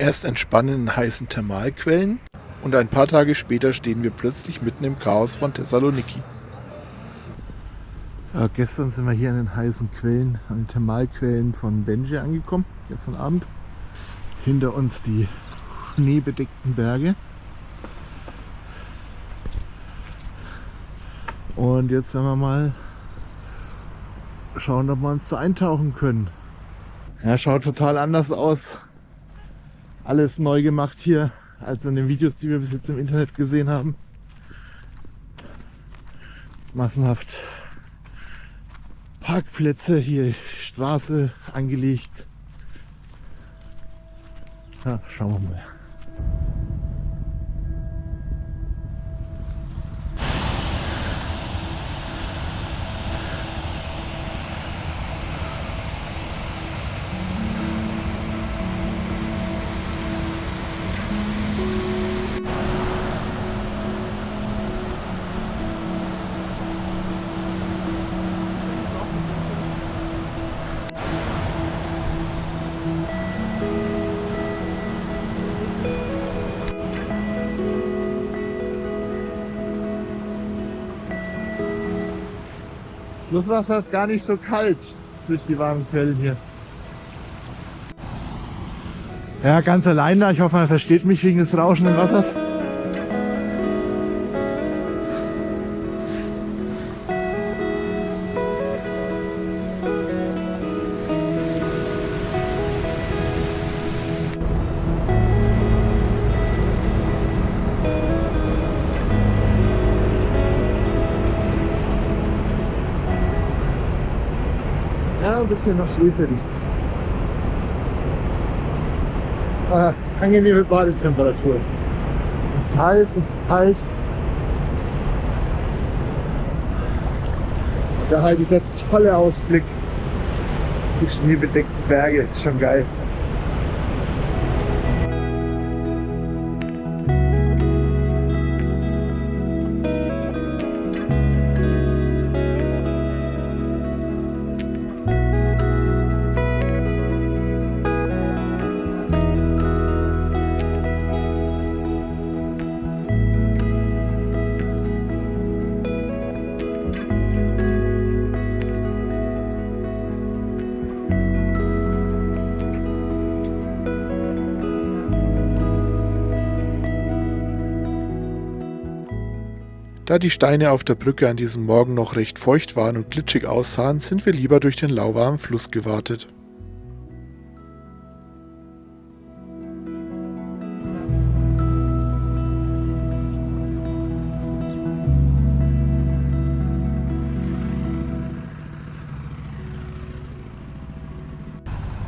Erst entspannen in heißen Thermalquellen und ein paar Tage später stehen wir plötzlich mitten im Chaos von Thessaloniki. Ja, gestern sind wir hier an den heißen Quellen, an den Thermalquellen von Bence angekommen, gestern Abend. Hinter uns die schneebedeckten Berge. Und jetzt werden wir mal schauen, ob wir uns da eintauchen können. Ja, schaut total anders aus. Alles neu gemacht hier, als in den Videos, die wir bis jetzt im Internet gesehen haben. Massenhaft Parkplätze, hier Straße angelegt. Ja, schauen wir mal. Flusswasser ist gar nicht so kalt durch die warmen Quellen hier. Ja, ganz allein da. Ich hoffe, man versteht mich wegen des rauschenden Wassers. Ja, ein bisschen noch Schwefellichts. Angenehme Badetemperatur. Nichts heiß, nichts kalt. Und da halt dieser tolle Ausblick. Die schneebedeckten Berge, ist schon geil. Da die Steine auf der Brücke an diesem Morgen noch recht feucht waren und glitschig aussahen, sind wir lieber durch den lauwarmen Fluss gewartet.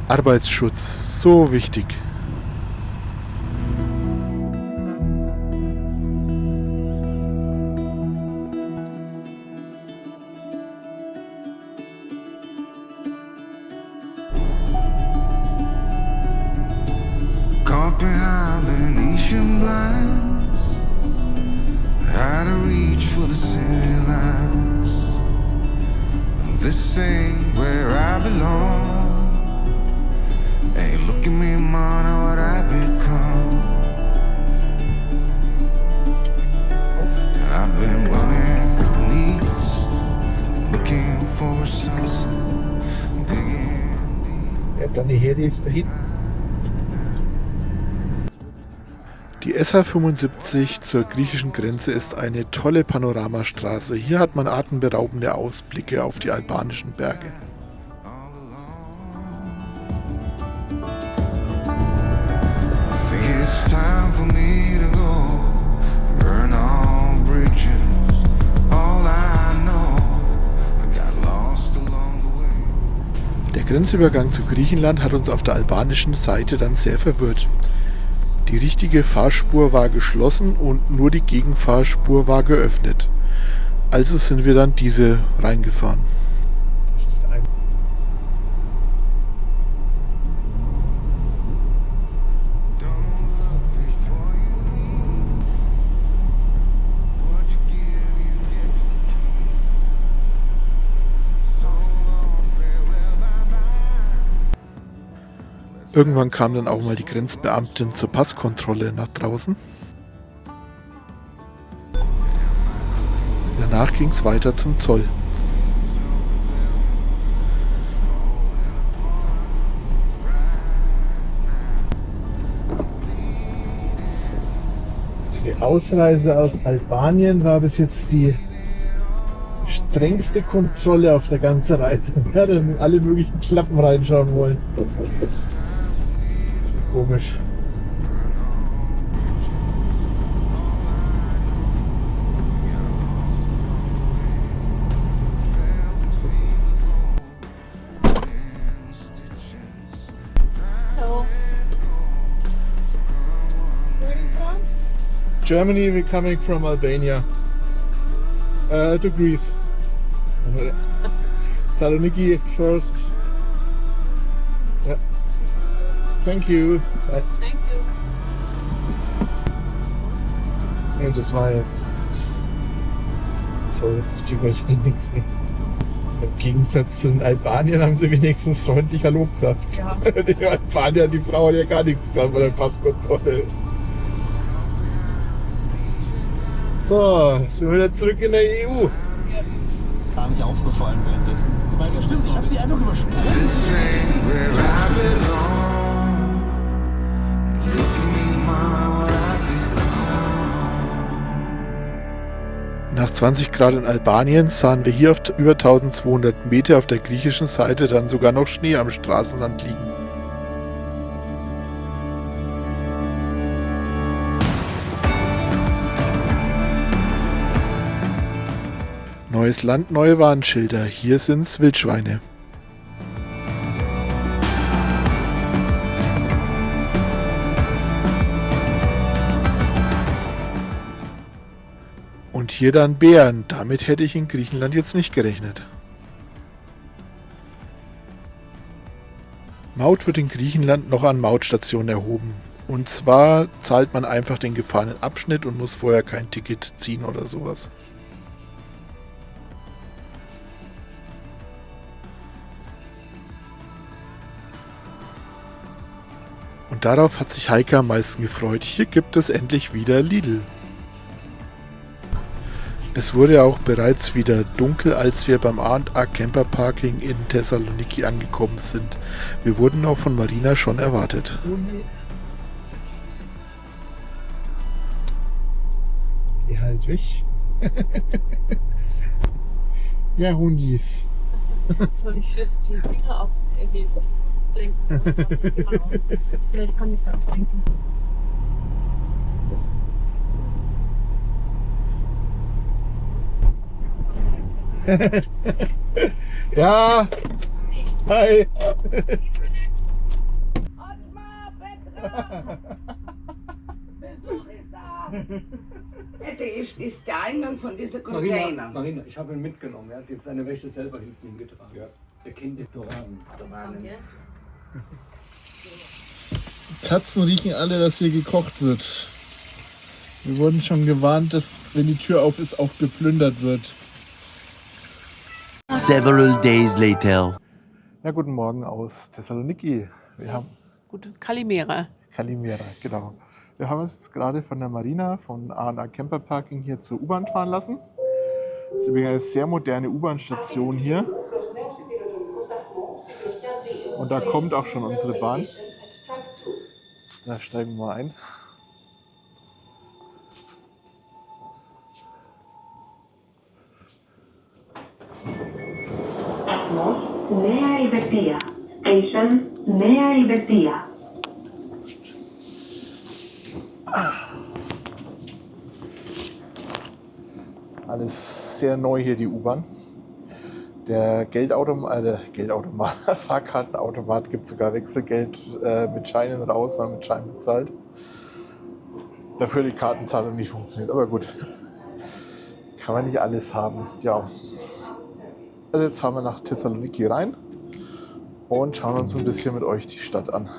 Arbeitsschutz, so wichtig. Caught behind Venetian blinds, out of reach for the city lights. This ain't where I belong. Hey, look at me, man, what I've become. I've been running east, looking for a sunset, digging deep. Ja, dann die Herde ist dahin. Die SH75 zur griechischen Grenze ist eine tolle Panoramastraße. Hier hat man atemberaubende Ausblicke auf die albanischen Berge. It's time for me to go, burn all bridges, all I know, I got lost along the way. Der Grenzübergang zu Griechenland hat uns auf der albanischen Seite dann sehr verwirrt. Die richtige Fahrspur war geschlossen und nur die Gegenfahrspur war geöffnet. Also sind wir dann diese reingefahren. Irgendwann kam dann auch mal die Grenzbeamtin zur Passkontrolle nach draußen. Danach ging es weiter zum Zoll. Die Ausreise aus Albanien war bis jetzt die strengste Kontrolle auf der ganzen Reise. Wir hatten in alle möglichen Klappen reinschauen wollen. Komisch. So, where are you from? Germany, we're coming from Albania to Greece. Saloniki first. Yeah. Thank you. Bye. Thank you. Ja, das war jetzt. Sorry, die wollte ich nichts sehen. Im Gegensatz zu den Albaniern haben sie wenigstens freundlich Hallo gesagt. Ja. Die Albanier, die Frau hat ja gar nichts gesagt bei der Passkontrolle. So, sind wir wieder zurück in der EU. Gar nicht aufgefallen währenddessen. Ich meine, stimmt, ich hab sie einfach übersprungen. This ain't where I belong. Look at me, mama, what I become. Nach 20 Grad in Albanien sahen wir hier auf über 1200 Meter auf der griechischen Seite dann sogar noch Schnee am Straßenrand liegen. Neues Land, neue Warnschilder. Hier sind's Wildschweine. Und hier dann Bären. Damit hätte ich in Griechenland jetzt nicht gerechnet. Maut wird in Griechenland noch an Mautstationen erhoben. Und zwar zahlt man einfach den gefahrenen Abschnitt und muss vorher kein Ticket ziehen oder sowas. Und darauf hat sich Heike am meisten gefreut. Hier gibt es endlich wieder Lidl. Es wurde auch bereits wieder dunkel, als wir beim A&A Camper Parking in Thessaloniki angekommen sind. Wir wurden auch von Marina schon erwartet. Geh halt weg. Ja, Hundis. Soll ich die Finger ablenken? Vielleicht kann ich es ablenken. Ja. Hi. Otmar, Petra! Besuch ist da! Ist der Eingang von diesem Container. Marina, ich habe ihn mitgenommen. Er hat jetzt seine Wäsche selber hinten hingetragen. Ja. Der Kind ist Doran. Katzen riechen alle, dass hier gekocht wird. Wir wurden schon gewarnt, dass, wenn die Tür auf ist, auch geplündert wird. Several days later. Ja, guten Morgen aus Thessaloniki. Wir haben Gut, Kalimera. Kalimera, genau. Wir haben uns jetzt gerade von der Marina, von A&A Camper Parking hier zur U-Bahn fahren lassen. Das ist übrigens eine sehr moderne U-Bahn-Station hier. Und da kommt auch schon unsere Bahn. Da steigen wir mal ein. Nea Helvetia. Station Nea Helvetia. Alles sehr neu hier, die U-Bahn. Der Geldautomat, Fahrkartenautomat gibt sogar Wechselgeld mit Scheinen raus, sondern mit Scheinen bezahlt. Dafür die Kartenzahlung nicht funktioniert, aber gut. Kann man nicht alles haben. Ja. Also jetzt fahren wir nach Thessaloniki rein und schauen uns ein bisschen mit euch die Stadt an.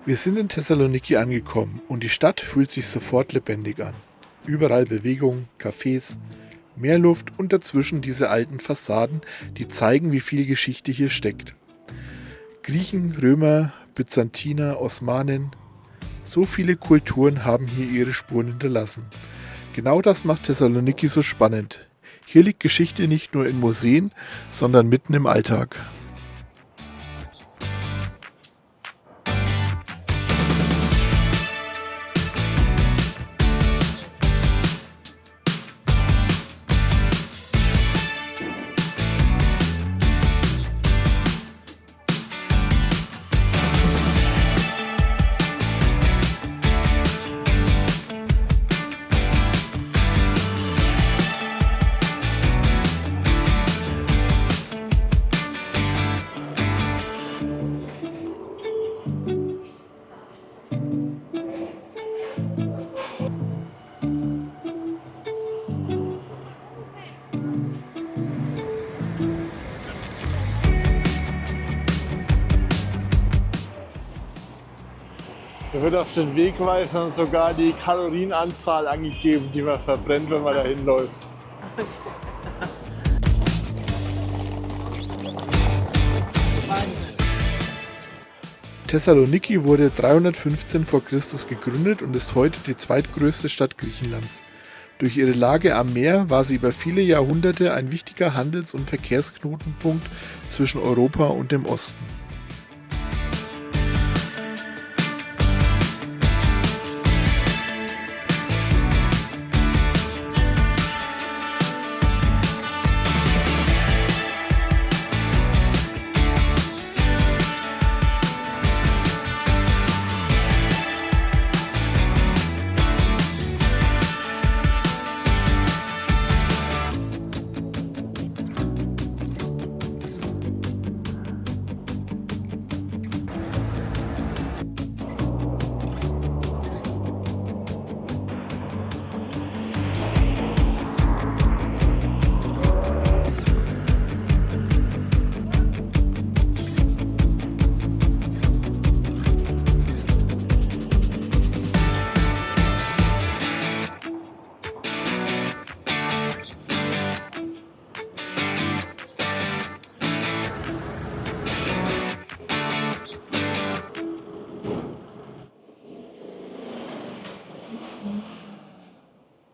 Wir sind in Thessaloniki angekommen und die Stadt fühlt sich sofort lebendig an. Überall Bewegung, Cafés, Mehr Luft und dazwischen diese alten Fassaden, die zeigen, wie viel Geschichte hier steckt. Griechen, Römer, Byzantiner, Osmanen, so viele Kulturen haben hier ihre Spuren hinterlassen. Genau das macht Thessaloniki so spannend. Hier liegt Geschichte nicht nur in Museen, sondern mitten im Alltag. Da wird auf den Wegweisern sogar die Kalorienanzahl angegeben, die man verbrennt, wenn man dahin läuft. Thessaloniki wurde 315 v. Chr. gegründet und ist heute die zweitgrößte Stadt Griechenlands. Durch ihre Lage am Meer war sie über viele Jahrhunderte ein wichtiger Handels- und Verkehrsknotenpunkt zwischen Europa und dem Osten.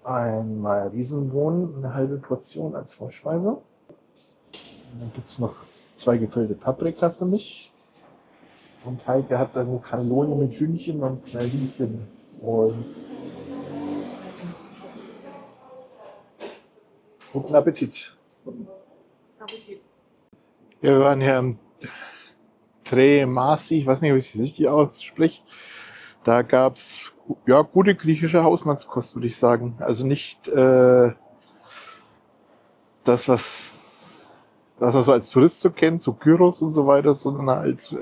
Einmal Riesenbohnen, eine halbe Portion als Vorspeise. Und dann gibt es noch 2 gefüllte Paprika für mich. Und Heike hat dann eine Cannelloni mit Hühnchen und Knallhühnchen. Und guten Appetit. Appetit. Ja, wir waren hier im Tre Masi, ich weiß nicht, ob ich es richtig ausspreche. Da gab es ja, gute griechische Hausmannskost, würde ich sagen. Also nicht das, was man so als Tourist so kennt, so Gyros und so weiter, sondern halt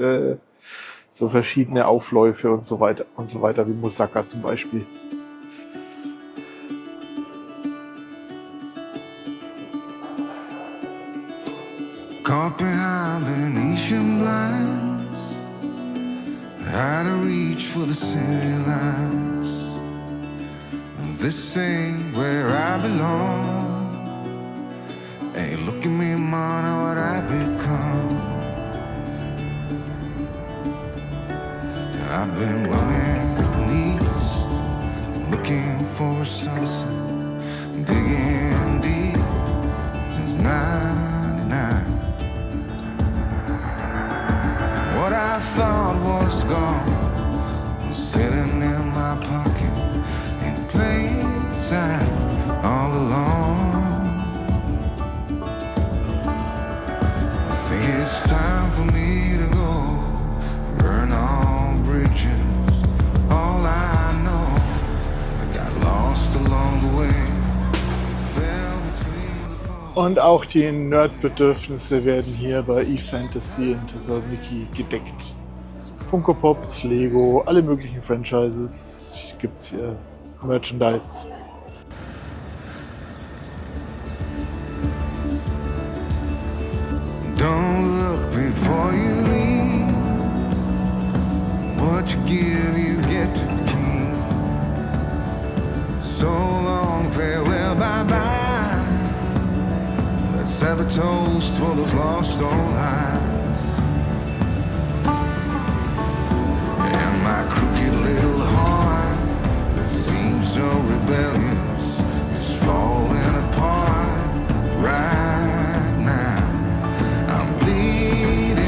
so verschiedene Aufläufe und so weiter, wie Moussaka zum Beispiel. Caught behind Venetian blinds, out of reach for the city lights. This ain't where I belong. Hey, look at me, man, what I become. I've been running east, looking for a sunset, digging deep since '99. What I thought was gone was sitting in my pocket in plain sight all along. I think it's time for me to go, burn all bridges. All I know, I got lost along the way, fell between the four. Und auch die Nerdbedürfnisse werden hier bei eFantasy in Thessaloniki gedeckt. Funko Pops, Lego, alle möglichen Franchises gibt's hier. Merchandise. Don't look before you leave. What you give, you get to keep. So long, farewell, bye-bye. have a toast for those lost old lives. And my crooked little heart that seems so rebellious is falling apart right now. I'm bleeding,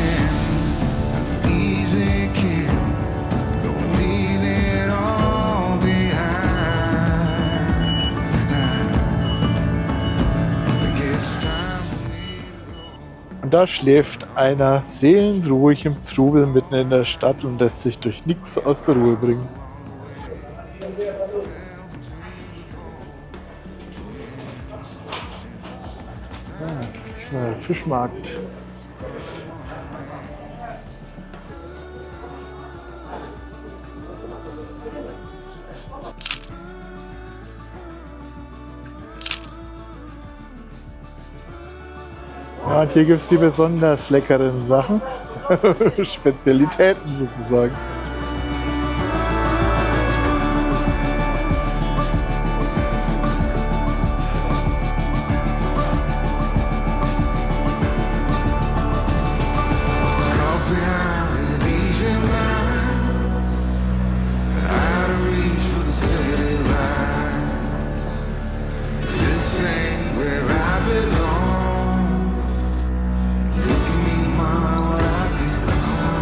an easy kill, gonna leave it all behind. I think it's time for me to go. Und da schläft einer seelenruhig im Trubel mitten in der Stadt und lässt sich durch nichts aus der Ruhe bringen. Fischmarkt. Ja, und hier gibt es die besonders leckeren Sachen. Spezialitäten sozusagen. Caught behind Elysian lines, out of reach for the city lights. This ain't where I belong. Look at me, mama, what I've become.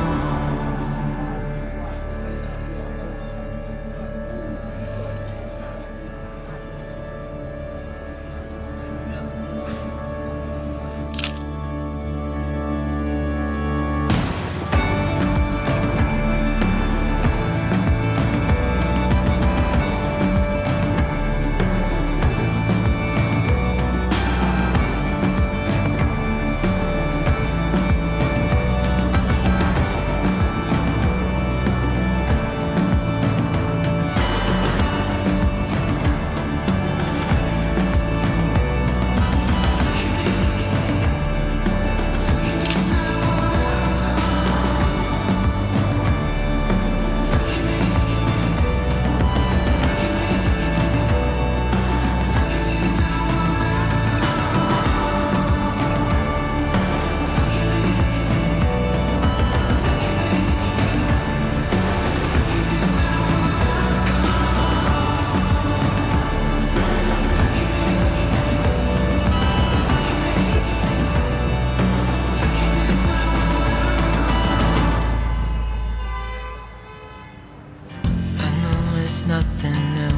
I know it's nothing new,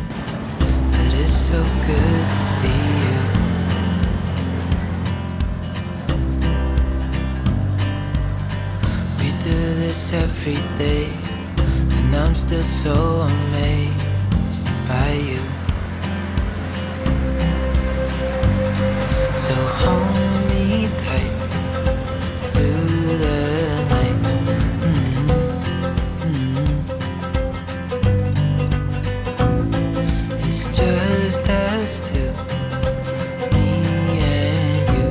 but it's so good to see you. We do this every day, and I'm still so amazed by you. So hold me tight through the night. It's just us two, me and you.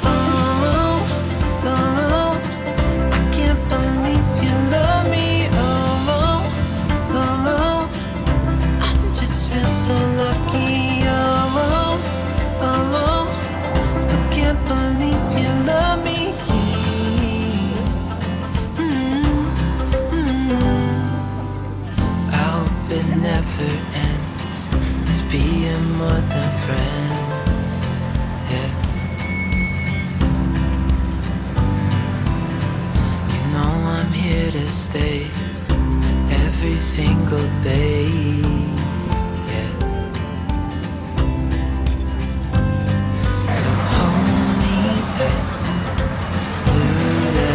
Oh, oh, I can't believe you love me. Oh, oh, I just feel so lucky. Oh, oh, still can't believe you love me. I hope it never ends. Let's be more than friends. Yeah. You know I'm here to stay every single day. Yeah. So hold me tight through the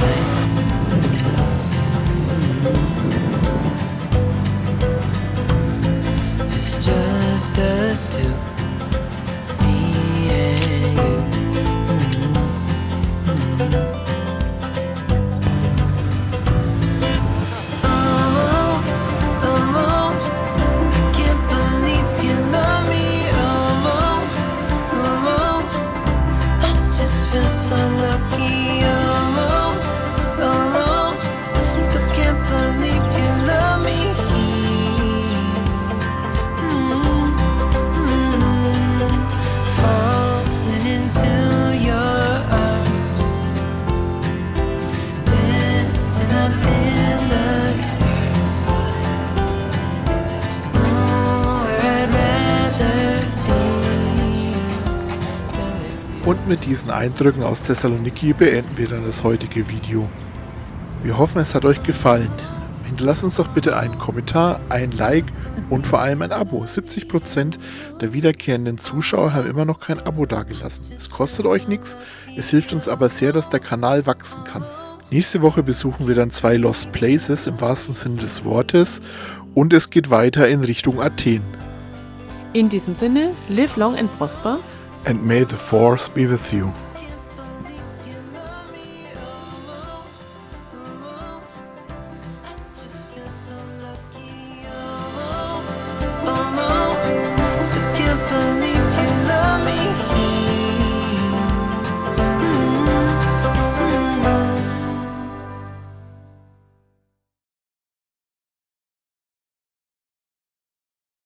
night. It's just us two, me and you. Oh, oh, I can't believe you love me. Oh, oh, I just feel so lucky. Oh, oh, still can't believe you love me. Und mit diesen Eindrücken aus Thessaloniki beenden wir dann das heutige Video. Wir hoffen, es hat euch gefallen. Hinterlasst uns doch bitte einen Kommentar, ein Like und vor allem ein Abo. 70% der wiederkehrenden Zuschauer haben immer noch kein Abo dagelassen. Es kostet euch nichts, es hilft uns aber sehr, dass der Kanal wachsen kann. Nächste Woche besuchen wir dann 2 Lost Places im wahrsten Sinne des Wortes und es geht weiter in Richtung Athen. In diesem Sinne, live long and prosper. And may the force be with you.